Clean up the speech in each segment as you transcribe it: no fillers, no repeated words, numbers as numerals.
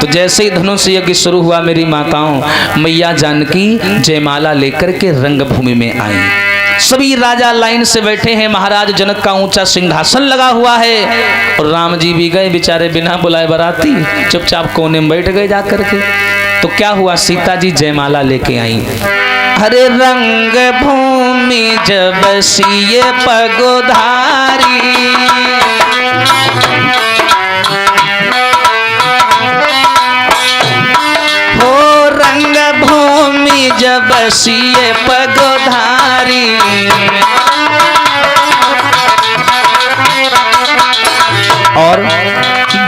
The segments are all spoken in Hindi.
तो जैसे ही धनुष यज्ञ शुरू हुआ मेरी माताओं, मैया जानकी जयमाला लेकर के रंगभूमि में आई। सभी राजा लाइन से बैठे हैं, महाराज जनक का ऊंचा सिंहासन लगा हुआ है और राम जी भी गए बेचारे बिना बुलाए बाराती, चुपचाप कोने में बैठ गए जाकर के। तो क्या हुआ, सीता जी जयमाला लेके आई। हरे रंग भूमि जब सिए पगोधारी, हो रंग भूमि जब सिए पगोधारी, और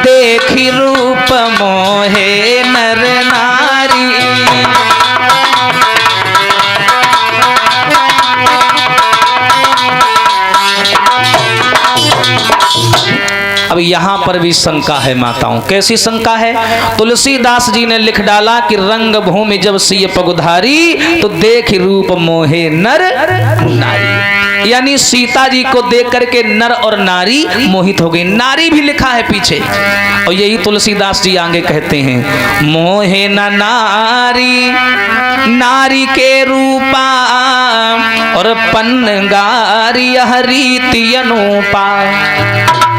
देखी रूप मोहे नर नारी। अब यहाँ पर भी शंका है माताओं। कैसी शंका है? तुलसीदास जी ने लिख डाला कि रंग भूमि जब सिय पगुधारी, तो देख रूप मोहे नर नारी, यानी सीता जी को देख करके नर और नारी मोहित हो गई। नारी भी लिखा है पीछे, और यही तुलसीदास जी आगे कहते हैं, मोहे न नारी नारी के रूपा, और पन्नगारी यह रीति अनुपा।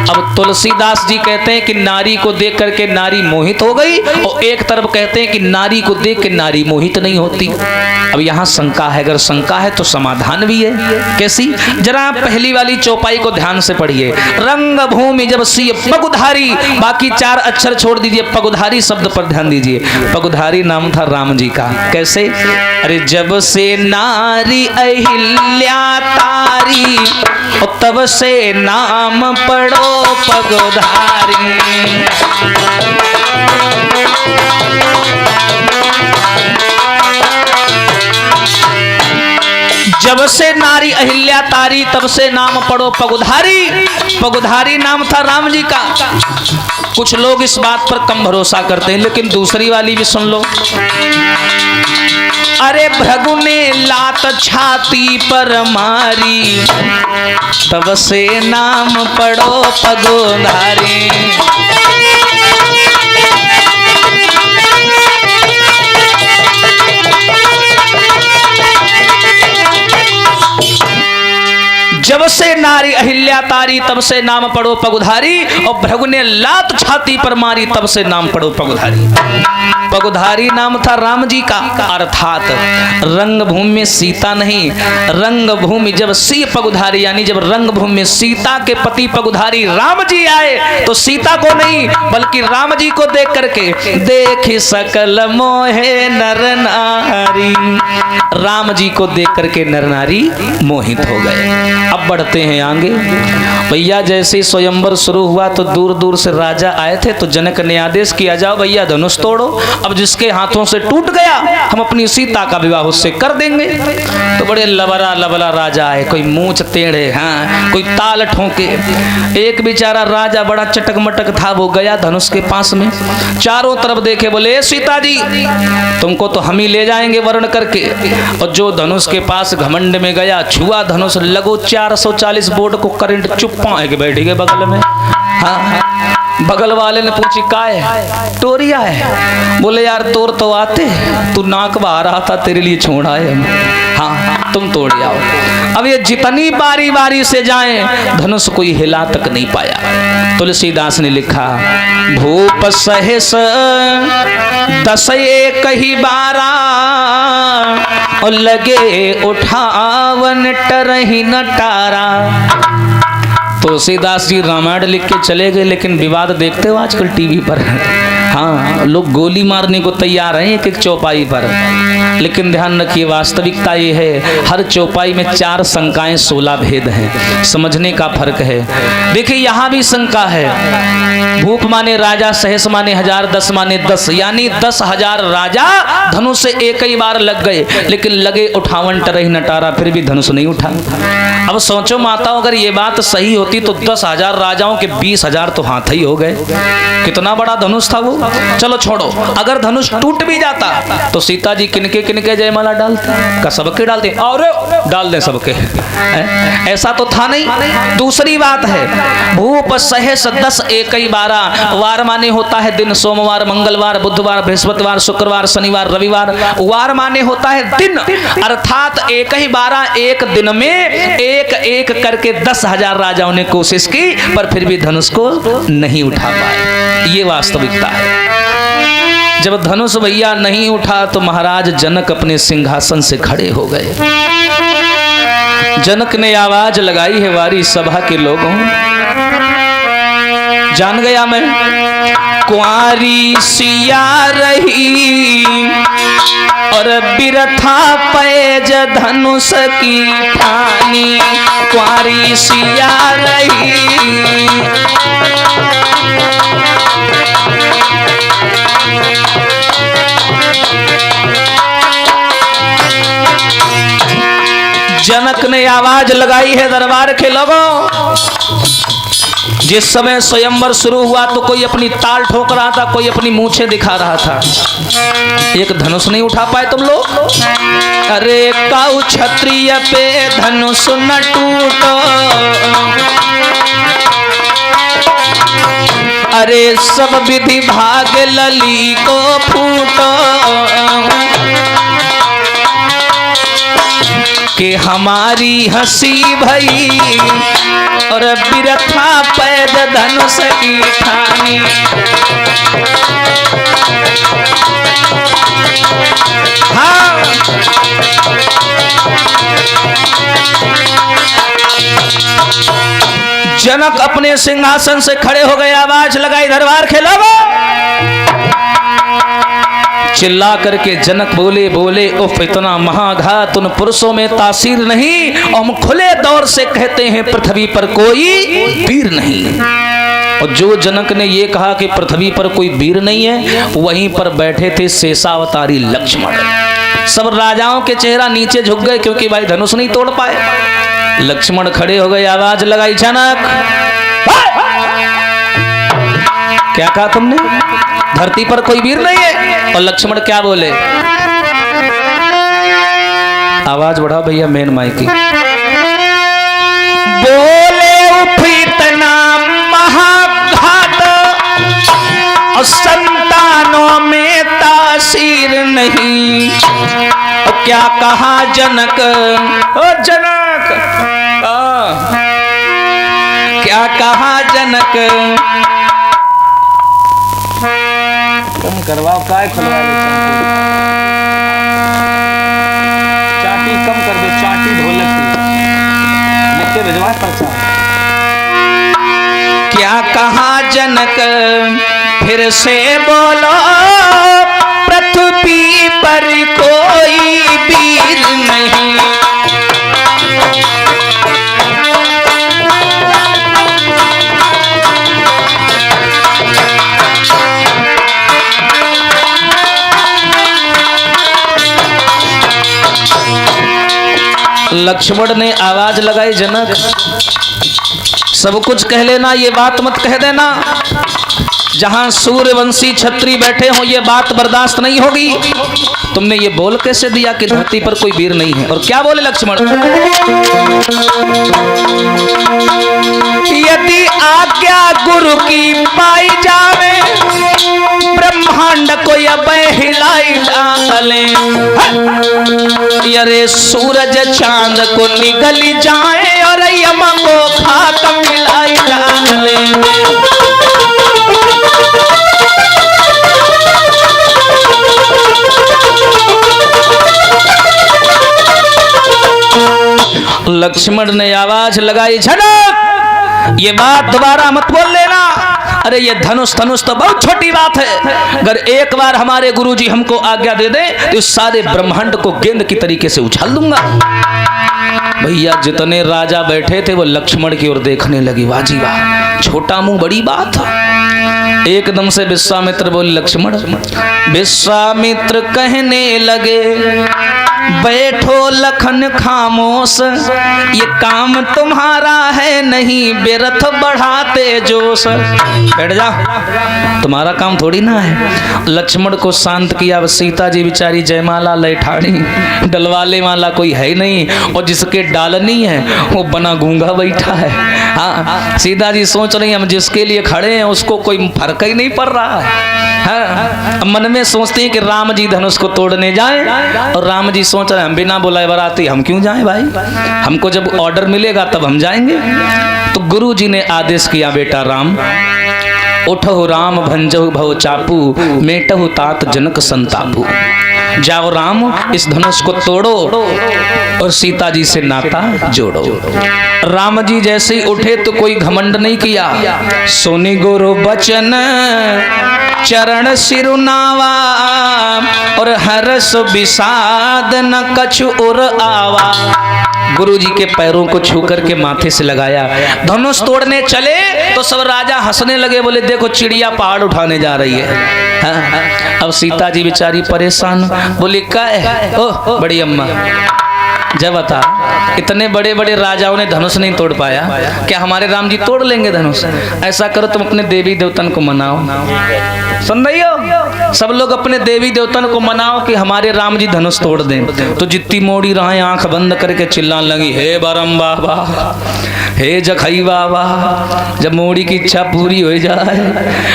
अब तुलसीदास जी कहते हैं कि नारी को देख करके नारी मोहित हो गई, और एक तरफ कहते हैं कि नारी को देख के नारी मोहित नहीं होती। अब यहाँ शंका है, अगर शंका है तो समाधान भी है। कैसी? जरा पहली वाली चौपाई को ध्यान से पढ़िए। रंग भूमि जब सिय पगुधारी, बाकी 4 अक्षर छोड़ दीजिए, पगुधारी शब्द पर ध्यान दीजिए। पगुधारी नाम था राम जी का। कैसे? अरे जब से नारी अहिल्या तारी, और तब से नाम पढ़ो पगोधारी। जब से नारी अहिल्या तारी, तब से नाम पढ़ो पगुधारी। पगुधारी नाम था राम जी का। कुछ लोग इस बात पर कम भरोसा करते हैं, लेकिन दूसरी वाली भी सुन लो। अरे भृगु ने लात छाती पर मारी, तब से नाम पढ़ो पगोधारी। जब से नारी अहिल्या तारी, तब से नाम पढ़ो पगुधारी, और भृगु ने लात छाती पर मारी, तब से नाम पढ़ो पगुधारी। पगुधारी नाम था राम जी का। अर्थात रंगभूमि में सीता नहीं, रंगभूमि जब सिय पगुधारी, यानी जब रंगभूमि में सीता के पति पगुधारी राम जी आए, तो सीता को नहीं बल्कि राम जी को देख करके देखी सकल मोहे नर नारी, राम जी को देख करके नर नारी मोहित हो गए। अब बढ़ते हैं आगे। भैया जैसे स्वयंवर शुरू हुआ तो दूर दूर से राजा आए थे, तो जनक ने आदेश किया, जाओ भैया धनुष तोड़ो। अब जिसके हाथों से टूट गया, हम अपनी सीता का विवाह उससे कर देंगे। तो बड़े लबरा लबला राजा आए, कोई मूंछ टेढ़े, हाँ कोई ताल ठोके। एक बेचारा राजा बड़ा चटक मटक था, वो गया धनुष के पास में, चारों तरफ देखे, बोले सीता जी तुमको तो हम ही ले जाएंगे वर्ण करके। और जो धनुष के पास घमंड में गया, छुआ धनुष, लगो 440 बोर्ड को करंट, चुप पाए के बैठ गए बगल में। हाँ, बगल वाले ने पूछी का है? टोरिया है। बोले यार तोड़ तो आते, तू नाक बहा रहा था, तेरे लिए छोड़ा है हम। हाँ तुम तोड़ आओ। अब ये जितनी बारी बारी से जाएं, धनुष कोई हिला तक नहीं पाया। तुलसीदास ने लिखा, भूप सहस 10 एक ही 12, और लगे उठावन टरही नटारा। तुलसीदास जी रामायण लिख के चले गए, लेकिन विवाद देखते हो आजकल टीवी पर। हाँ, लोग गोली मारने को तैयार हैं एक एक चौपाई पर। लेकिन ध्यान रखिए, वास्तविकता ये है, हर चौपाई में 4 शंकाएं 16 भेद हैं। समझने का फर्क है। देखिए यहाँ भी शंका है। भूप माने राजा, सहस माने 1000, 10 माने 10, यानी 10,000 राजा धनुष से एक ही बार लग गए, लेकिन लगे उठावन टरही नटारा, फिर भी धनुष नहीं उठा। अब सोचो माताओं, अगर ये बात सही होती तो 10,000 राजाओं के 20,000 तो हाथ ही हो गए। कितना बड़ा धनुष था वो। चलो छोड़ो, अगर धनुष टूट भी जाता तो सीता जी किनके किनके जयमाला डालते? का सबके डालते? और डाल दें सबके, ऐसा तो था नहीं। दूसरी बात है, भूप सहस 10 1 12, वार माने होता है दिन, सोमवार मंगलवार बुधवार बृहस्पतिवार शुक्रवार शनिवार रविवार, वार माने होता है दिन, अर्थात 1 ही 12, एक दिन में एक एक करके 10,000 राजाओं ने कोशिश की पर फिर भी धनुष को नहीं उठा पाए। ये वास्तविकता है। जब धनुष भैया नहीं उठा तो महाराज जनक अपने सिंहासन से खड़े हो गए। जनक ने आवाज लगाई है, वारी सभा के लोगों, जान गया मैं, कुंवारी सिया रही और बिरथा पैज धनुष की ठानी, कुंवारी सिया रही। जनक ने आवाज लगाई है, दरबार के लोगों, जिस समय स्वयंवर शुरू हुआ तो कोई अपनी ताल ठोक रहा था, कोई अपनी मूछें दिखा रहा था, एक धनुष नहीं उठा पाए तुम लोग। अरे काऊ क्षत्रिय पे धनुष न टूटो, अरे सब विधि भाग लली को फूटो, कि हमारी हंसी भई और बिरथा पैद धनुष की ठानी। हाँ, जनक अपने सिंहासन से खड़े हो गए, आवाज लगाई, दरबार के लोगों, चिल्ला करके जनक बोले उफ, इतना महाघात उन पुरुषों में तासीर नहीं, और हम खुले दौर से कहते हैं पृथ्वी पर कोई वीर नहीं। और जो जनक ने ये कहा कि पृथ्वी पर कोई वीर नहीं है, वहीं पर बैठे थे शेषावतारी लक्ष्मण। सब राजाओं के चेहरा नीचे झुक गए क्योंकि भाई धनुष नहीं तोड़ पाए। लक्ष्मण खड़े हो गए, आवाज लगाई, जनक क्या कहा तुमने? धरती पर कोई वीर नहीं है? और लक्ष्मण क्या बोले? आवाज बढ़ाओ भैया, मेन माइक की। बोले इतना महाघात और संतानों में तासीर नहीं। और क्या कहा जनक? ओ जनक, क्या कहा जनक? कम करवाओ, काय खुलवा ले, चाटी कम कर दे, चाटी ढोलक की लिख के भिजवा पर्चा। क्या कहा जनक? फिर से बोलो, पृथ्वी पर कोई वीर नहीं। लक्ष्मण ने आवाज लगाई, जनक सब कुछ कह लेना, ये बात मत कह देना। जहां सूर्यवंशी छत्री बैठे हो ये बात बर्दाश्त नहीं होगी। तुमने ये बोल कैसे दिया कि धरती पर कोई वीर नहीं है? और क्या बोले लक्ष्मण? यदि आज्ञा गुरु की पाई जावे, ब्रह्मांड को अब हिलाई डाले। अरे सूरज चांद को निगल जाए और यम को खाक मिलाई डाले। लक्ष्मण ने आवाज लगाई, जनक ये बात दोबारा मत बोल लेना। अरे ये धनुष तो बहुत छोटी बात है। अगर एक बार हमारे गुरुजी हमको आज्ञा दे दे तो इस सारे ब्रह्मांड को गेंद की तरीके से उछाल दूंगा। भैया जितने राजा बैठे थे वो लक्ष्मण की ओर देखने लगे, वाजी वाह, छोटा मुंह बड़ी बात। एकदम से विश्वामित्र बोले, लक्ष्मण। विश्वामित्र कहने लगे, बैठो लखन खामोश, ये काम तुम्हारा है नहीं, बेरथ बढ़ाते जोश। बैठ जा, तुम्हारा काम थोड़ी ना है। लक्ष्मण को शांत किया। सीता जी बेचारी जयमाला लैठाड़ी, डलवाले वाला कोई है नहीं, और जिसके डालनी है वो बना गूंगा बैठा है। हाँ, सीता जी सोच रही हम जिसके लिए खड़े हैं उसको कोई फर्क ही नहीं पड़ रहा है। हाँ, मन में सोचते हैं कि राम जी धनुष को तोड़ने जाएं, और राम जी सोच रहे हैं हम बिना बुलाए बराती हम क्यों जाएं भाई, हमको जब ऑर्डर मिलेगा तब हम जाएंगे। तो गुरु जी ने आदेश किया, बेटा राम उठो राम भंजहु भव चापू, मेटहु तात जनक संतापू। जाओ राम इस धनुष को तोड़ो और सीता जी से नाता जोड़ो। राम जी जैसे ही उठे तो कोई घमंड नहीं किया। सोनी गुरु बचन चरण सिरुनावा, और हर्ष विषाद न कछु उर आवा। गुरु जी के पैरों को छू करके माथे से लगाया। धनुष तोड़ने चले तो सब राजा हंसने लगे, बोले देखो चिड़िया पहाड़ उठाने जा रही है। हाँ? अब सीता जी बेचारी परेशान, बोली क्या है ओह बड़ी अम्मा, जब बता इतने बड़े बड़े राजाओं ने धनुष नहीं तोड़ पाया, क्या हमारे राम जी तोड़ लेंगे धनुष? ऐसा करो तुम अपने देवी देवतन को मनाओ। सुन रही हो, सब लोग अपने देवी देवतन को मनाओ कि हमारे राम जी धनुष तोड़ दें। तो जितनी मोड़ी रहा आंख बंद करके चिल्लाने लगी, हे बरम बाबा, हे जखई बाबा, जब मोड़ी की इच्छा पूरी हो जाए,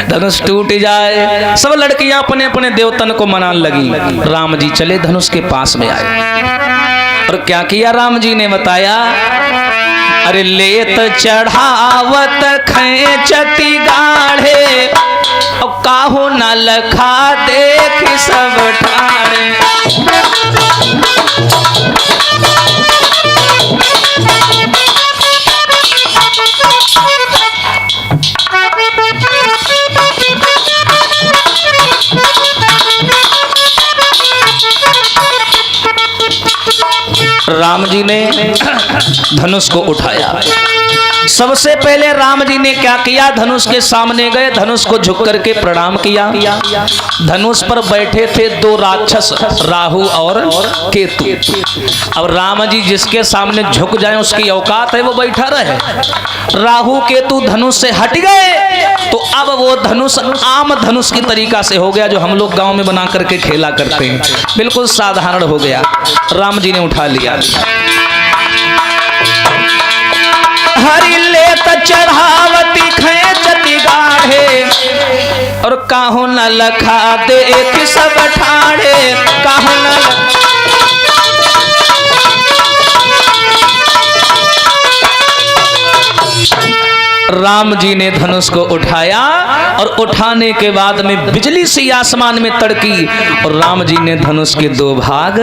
धनुष टूट जाए। सब लड़कियां अपने अपने देवतन को मनाने लगी। राम जी चले धनुष के पास में आए, और क्या किया राम जी ने बताया, अरे लेत चढ़ावत खेचती गाढ़े, और काहो न लखा देख सब ठाणे। राम जी ने धनुष को उठाया। सबसे पहले राम जी ने क्या किया, धनुष के सामने गए, धनुष को झुक करके प्रणाम किया। धनुष पर बैठे थे दो राक्षस, राहु और केतु। अब राम जी जिसके सामने झुक जाए उसकी औकात है वो बैठा रहे। राहु केतु धनुष से हट गए तो अब वो धनुष आम धनुष की तरीका से हो गया, जो हम लोग गांव में बना करके खेला करते हैं, बिल्कुल साधारण हो गया। राम जी ने उठा लिया। हरि लेत चढ़ावती खेचती गाढ़े, और काहू न लखा देख सब ठाणे। काहू न राम जी ने धनुष को उठाया, और उठाने के बाद में बिजली सी आसमान में तड़की, और राम जी ने धनुष के दो भाग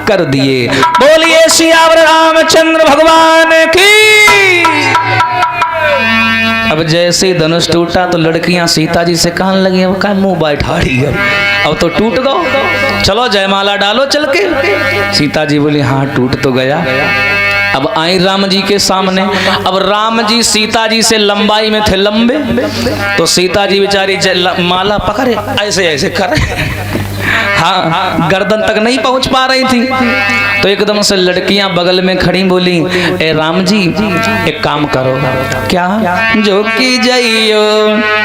कर दिए। बोलिए सियावर रामचंद्र भगवान की। अब जैसे ही धनुष टूटा तो लड़कियां सीता जी से कहने लगी, अब का मुंह बैठा रही है, अब तो टूट गो, चलो जयमाला डालो चल के। सीता जी बोली हाँ टूट तो गया। अब आई राम जी के सामने। अब राम जी सीता जी से लंबाई में थे लंबे, तो सीता जी बेचारी माला पकड़े ऐसे ऐसे करे, हाँ गर्दन तक नहीं पहुंच पा रही थी। तो एकदम से लड़कियां बगल में खड़ी बोली, ए राम जी एक काम करो। क्या? जो की जइयो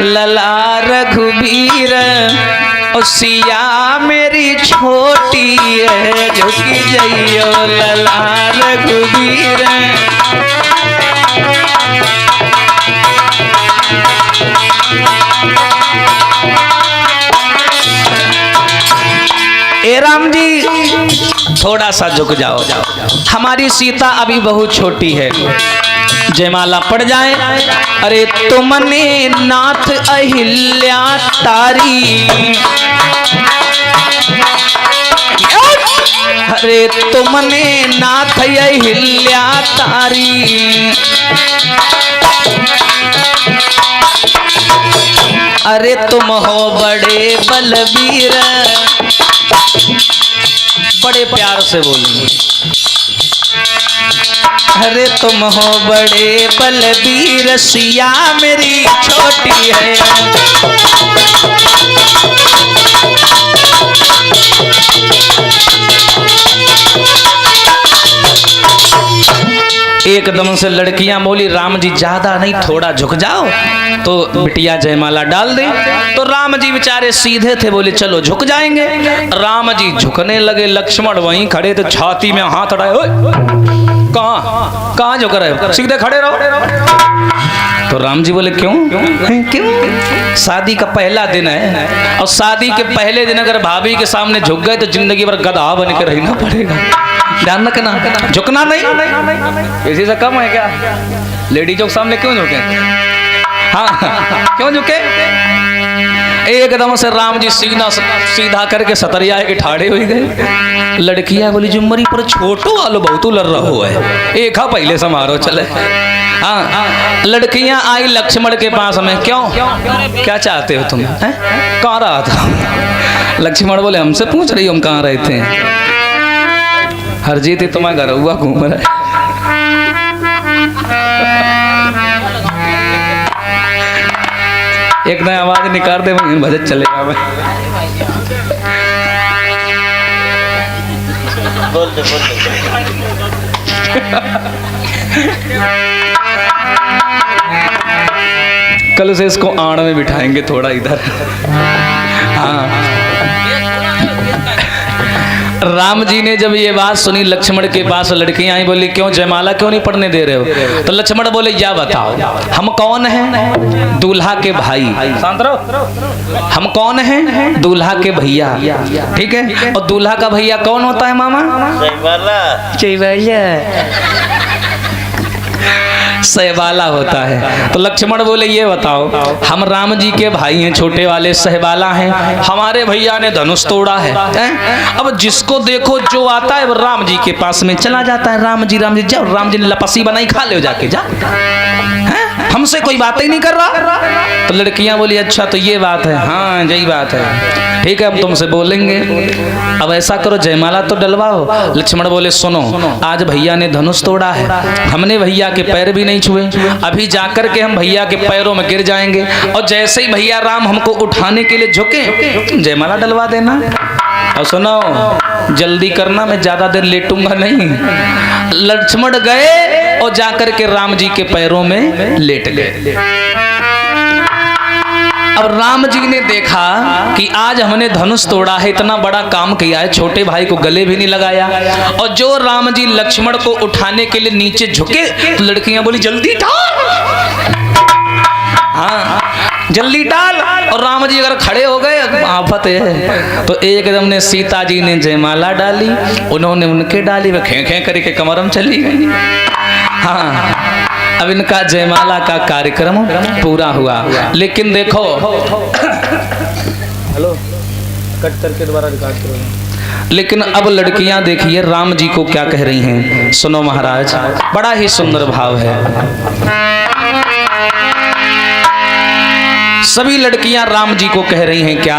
लला रघुबीर, ओ सिया मेरी छोटी है, जो की जइयो लला रघुबीर। ए राम जी थोड़ा सा झुक जाओ, हमारी सीता अभी बहुत छोटी है, जयमाला पड़ जाए। अरे तुमने नाथ अहिल्या तारी, अरे तुमने नाथ अहिल्या तारी, अरे तुम हो बड़े बलवीर। बड़े प्यार से बोलिए, अरे तुम हो बड़े बलवीर, सिया मेरी छोटी है। एकदम से लड़कियां बोली राम जी ज्यादा नहीं, थोड़ा झुक जाओ। तो बिटिया जयमाला डाल दे। तो राम जी बेचारे सीधे थे, बोले चलो झुक जाएंगे। राम जी झुकने लगे, लक्ष्मण वहीं खड़े थे, छाती में हाथ अड़ाए। कहाँ झुक रहे हो, सीधे खड़े रहो। तो राम जी बोले क्यों क्यों? शादी का पहला दिन है, और शादी के पहले दिन अगर भाभी के सामने झुक गए तो जिंदगी भर गधा बन के रहना पड़ेगा। ध्यान रखना, झुकना नहीं। इसी से कम है क्या? लेडीजों के सामने क्यों झुके? हाँ क्यों झुके? एकदम से राम जी सीधा करके सतरिया के ठाड़े हो गए। लड़कियां बोली जुम्मरी पर छोटो वालो बहुत लड़ रहा है, एक हा पहले समारोह चले। हाँ लड़कियां आई लक्ष्मण के पास में, क्यों क्या चाहते हो तुम? कहाँ रहा था? लक्ष्मण बोले हमसे पूछ रही हो हम कहाँ रहे थे? हरजीत तुम्हारा घर हुआ घूम रहा है। एक नया आवाज निकाल दे, वहीं भजन चलेगा। मैं बोल दे कल से इसको आड़ में बिठाएंगे थोड़ा इधर। हाँ राम जी ने जब ये बात सुनी, लक्ष्मण के पास लड़कियां आई, बोली क्यों जयमाला क्यों नहीं पढ़ने दे रहे हो? तो लक्ष्मण बोले या बताओ हम कौन हैं? दूल्हा के भाई। शांत रहो। हम कौन हैं? दूल्हा के भैया। ठीक है, और दूल्हा का भैया कौन होता है मामा? सहबाला होता है। तो लक्ष्मण बोले ये बताओ हम राम जी के भाई हैं, छोटे वाले सहबाला हैं, हमारे भैया ने धनुष तोड़ा है। अब जिसको देखो जो आता है वो राम जी के पास में चला जाता है। राम जी जाओ, राम जी ने लपसी बनाई, खा ले जाके जा, हमसे कोई बात ही नहीं कर रहा। तो लड़कियां बोली अच्छा तो ये बात है? हाँ यही बात है। ठीक है हम तुमसे बोलेंगे। अब ऐसा करो जयमाला तो डलवाओ। लक्ष्मण बोले सुनो, आज भैया ने धनुष तोड़ा है, हमने भैया के पैर भी नहीं छुए, अभी जाकर के हम भैया के पैरों में गिर जाएंगे, और जैसे ही भैया राम हमको उठाने के लिए झुके जयमाला डलवा देना। और सुनो जल्दी करना, मैं ज्यादा देर लेटूंगा नहीं। लक्ष्मण गए और जाकर के राम जी के पैरों में लेट गए। अब राम जी ने देखा कि आज हमने धनुष तोड़ा है, इतना बड़ा काम किया है, छोटे भाई को गले भी नहीं लगाया, और जो राम जी लक्ष्मण को उठाने के लिए नीचे झुके तो लड़कियां बोली जल्दी डाल, हाँ जल्दी डाल। और राम जी अगर खड़े हो गए आफत है। तो एकदम ने सीता जी ने जयमाला डाली, उन्होंने उनके डाली, वह खे खे करके कमरम चली गई। हाँ अब इनका जयमाला का कार्यक्रम पूरा हुआ। लेकिन देखो हेलो कट करके दोबारा रिकॉर्ड करो। लेकिन अब लड़कियां देखिए राम जी को क्या कह रही हैं, सुनो महाराज, बड़ा ही सुंदर भाव है। सभी लड़कियां राम जी को कह रही हैं क्या?